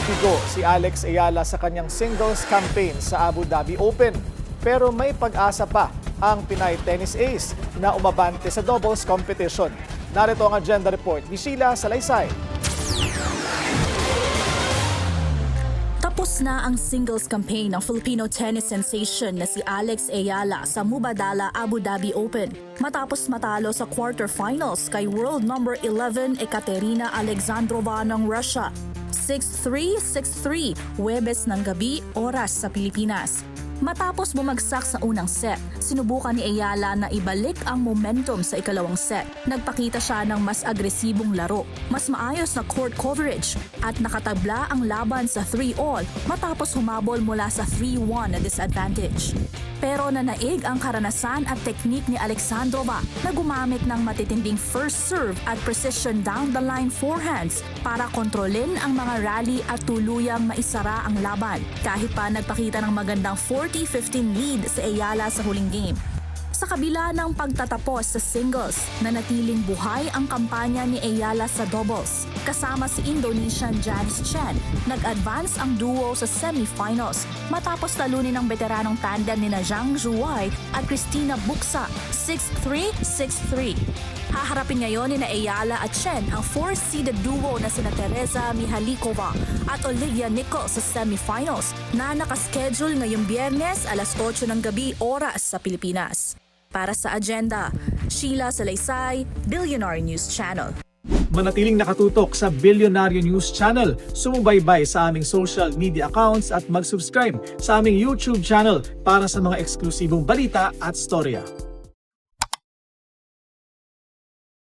Pigo si Alex Ayala sa kanyang singles campaign sa Abu Dhabi Open. Pero may pag-asa pa ang Pinay tennis ace na umabante sa doubles competition. Narito ang agenda report ni Sheila Salaysay. Tapos na ang singles campaign ng Filipino tennis sensation na si Alex Ayala sa Mubadala Abu Dhabi Open. Matapos matalo sa quarterfinals kay world number 11 Ekaterina Alexandrova ng Russia. 6-3, 6-3, Huwebes ng gabi, oras sa Pilipinas. Matapos bumagsak sa unang set, sinubukan ni Ayala na ibalik ang momentum sa ikalawang set. Nagpakita siya ng mas agresibong laro, mas maayos na court coverage at nakatabla ang laban sa 3-all matapos humabol mula sa 3-1 na disadvantage. Pero nanaig ang karanasan at teknik ni Alexandrova na gumamit ng matitinding first serve at precision down the line forehands para kontrolin ang mga rally at tuluyang maisara ang laban. Kahit pa nagpakita ng magandang 40-15 lead si Ayala sa huling game. Sa kabila ng pagtatapos sa singles, nanatiling buhay ang kampanya ni Ayala sa doubles. Kasama si Indonesian Janice Chen, nag-advance ang duo sa semifinals matapos talunin ng veteranong tandem ni Zhang Zhuwei at Cristina Bucsa 6-3, 6-3. Haharapin ngayon ni Ayala at Chen ang 4-seeded duo na sina Teresa Mihalikova at Olivia Nichols sa semifinals na nakaschedule ngayong Biyernes alas 8 ng gabi oras sa Pilipinas. Para sa agenda, Sheila Salaysay, Billionaire News Channel. Manatiling nakatutok sa Billionaire News Channel. Sumubaybay sa aming social media accounts at mag-subscribe sa aming YouTube channel para sa mga eksklusibong balita at storya.